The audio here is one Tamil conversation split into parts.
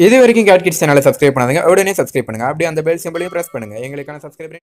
இது வரைக்கும் கேட் கிட்ஸ் சேனலை சப்ஸ்கிரைப் பண்ணாதீங்க, உடனே சப்ஸ்கிரைப் பண்ணுங்க. அப்படியே அந்த பெல் சிம்பளையும் பிரஸ் பண்ணுங்க. எங்களுக்கான சப்ஸ்கிரைப்.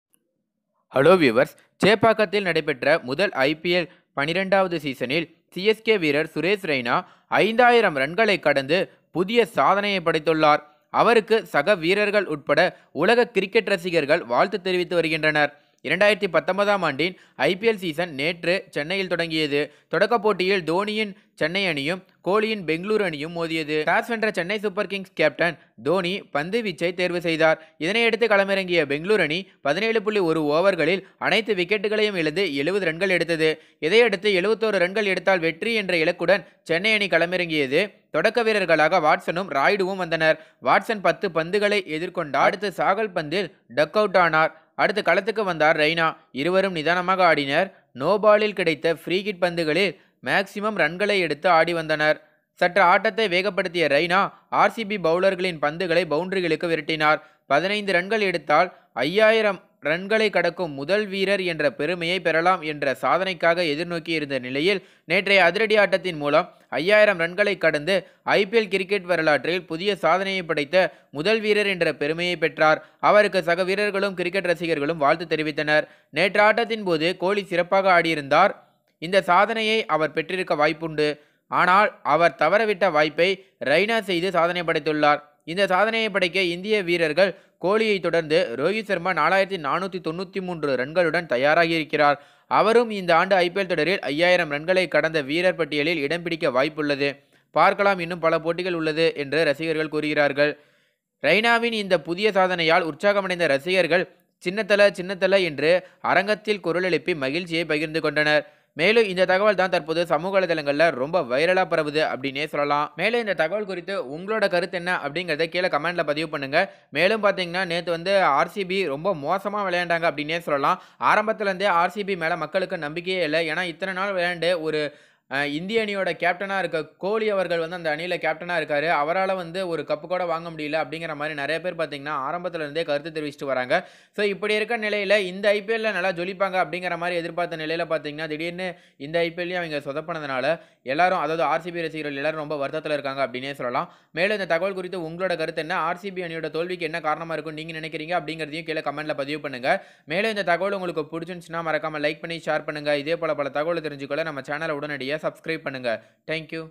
ஹலோ வியூவர்ஸ், சேப்பாக்கத்தில் நடைபெற்ற முதல் IPL 12வது சீசனில் CSK வீரர் சுரேஷ் ரெய்னா 5000 ரன்களை கடந்து புதிய சாதனையை படைத்துள்ளார். அவருக்கு சக வீரர்கள் உட்பட உலக கிரிக்கெட் ரசிகர்கள் வாழ்த்து தெரிவித்து வருகின்றனர். 2019ஆம் ஆண்டின் IPL சீசன் நேற்று சென்னையில் தொடங்கியது. தொடக்க போட்டியில் தோனியின் சென்னை அணியும் கோலியின் பெங்களூரு அணியும் மோதியது. டாஸ் வென்ற Chennai super Kings captain Dhoni பந்து வீச்சை தேர்வு செய்தார். இதனையடுத்து களமிறங்கிய பெங்களூரு அணி 17.1 ஓவர்களில் அனைத்து விக்கெட்டுகளையும் இழந்து 70 ரன்கள் எடுத்தது. இதையடுத்து 71 ரன்கள் எடுத்தால் வெற்றி என்ற இலக்குடன் சென்னை அணி களமிறங்கியது. தொடக்க வீரர்களாக வாட்சனும் ராய்டுவும் வந்தனர். வாட்சன் 10 பந்துகளை எதிர்கொண்டார். அடுத்து சாகல் பந்தில் டக் அவுட் ஆனார். அடுத்து களத்துக்கு வந்தார் ரெய்னா. இருவரும் நிதானமாக ஆடினர். நோபாலில் கிடைத்த ஃப்ரீ கிட் பந்துகளில் மேக்சிமம் ரன்களை எடுத்து ஆடி வந்தனர். சற்று ஆட்டத்தை வேகப்படுத்திய ரெய்னா RCB பவுலர்களின் பந்துகளை பவுண்டரிகளுக்கு விரட்டினார். 15 ரன்கள் எடுத்தால் 5000 ரன்களை கடக்கும் முதல் வீரர் என்ற பெருமையை பெறலாம் என்ற சாதனைக்காக எதிர்நோக்கி இருந்த நிலையில் நேற்றைய அதிரடி ஆட்டத்தின் மூலம் 5000 ரன்களை கடந்து IPL கிரிக்கெட் வரலாற்றில் புதிய சாதனையை படைத்த முதல் வீரர் என்ற பெருமையை பெற்றார். அவருக்கு சக வீரர்களும் கிரிக்கெட் ரசிகர்களும் வாழ்த்து தெரிவித்தனர். நேற்று ஆட்டத்தின் போது கோலி சிறப்பாக ஆடியிருந்தார். இந்த சாதனையை அவர் பெற்றிருக்க வாய்ப்புண்டு. ஆனால் அவர் தவறவிட்ட வாய்ப்பை ரெய்னா செய்து சாதனை படைத்துள்ளார். இந்த சாதனையை படைக்க இந்திய வீரர்கள் கோலியை தொடர்ந்து ரோஹித் சர்மா 4493 ரன்களுடன் தயாராகி இருக்கிறார். அவரும் இந்த ஆண்டு IPL தொடரில் 5000 ரன்களை கடந்த வீரர் பட்டியலில் இடம் பிடிக்க வாய்ப்புள்ளது. பார்க்கலாம், இன்னும் பல போட்டிகள் உள்ளது என்று ரசிகர்கள் கூறுகிறார்கள். ரெய்னாவின் இந்த புதிய சாதனையால் உற்சாகமடைந்த ரசிகர்கள் சின்னத்தல என்று அரங்கத்தில் குரல் எழுப்பி மகிழ்ச்சியை பகிர்ந்து கொண்டனர். மேலும் இந்த தகவல் தான் தற்போது சமூக வலைதளங்களில் ரொம்ப வைரலாக பரவுது அப்படின்னே சொல்லலாம். மேலும் இந்த தகவல் குறித்து உங்களோட கருத்து என்ன அப்படிங்கிறத கீழே கமெண்ட்டில் பதிவு பண்ணுங்கள். மேலும் பார்த்தீங்கன்னா நேற்று RCB ரொம்ப மோசமாக விளையாண்டாங்க அப்படின்னே சொல்லலாம். ஆரம்பத்துலேருந்தே RCB மேலே மக்களுக்கு நம்பிக்கையே இல்லை. ஏன்னா இத்தனை நாள் விளையாண்டு ஒரு இந்திய அணியோட கேப்டனாக இருக்க கோலி அவர்கள் அந்த அணியில் கேப்டனாக இருக்கார். அவரால் ஒரு கப்பு கூட வாங்க முடியல அப்படிங்கிற மாதிரி நிறைய பேர் பார்த்தீங்கன்னா ஆரம்பத்துலேருந்தே கருத்து தெரிவிச்சுட்டு வராங்க. ஸோ இப்படி இருக்க நிலையில் இந்த IPLல நல்லா ஜொலிப்பாங்க அப்படிங்கிற மாதிரி எதிர்பார்த்த நிலையில் பார்த்தீங்கன்னா திடீர்னு இந்த IPLலையும் அவங்க சொதப்பினதுனால எல்லாரும், அதாவது RCB ரசிகர்கள் எல்லாரும் ரொம்ப வருத்தத்தில் இருக்காங்க அப்படின்னே சொல்லலாம். மேலும் இந்த தகவல் குறித்து உங்களோட கருத்து என்ன, RCB அணியோட தோல்விக்கு என்ன காரணமாக இருக்கும் நீங்கள் நினைக்கிறீங்க அப்படிங்கிறதையும் கீழே கமெண்ட்டில் பதிவு பண்ணுங்கள். மேலும் இந்த தகவல் உங்களுக்கு பிடிச்சிருந்துச்சுன்னா மறக்காமல் லைக் பண்ணி ஷேர் பண்ணுங்கள். இதே போல பல தகவல் தெரிஞ்சுக்கொள்ள நம்ம சேனலை உடனடியாக சப்ஸ்கிரைப் பண்ணுங்க. தேங்க்யூ.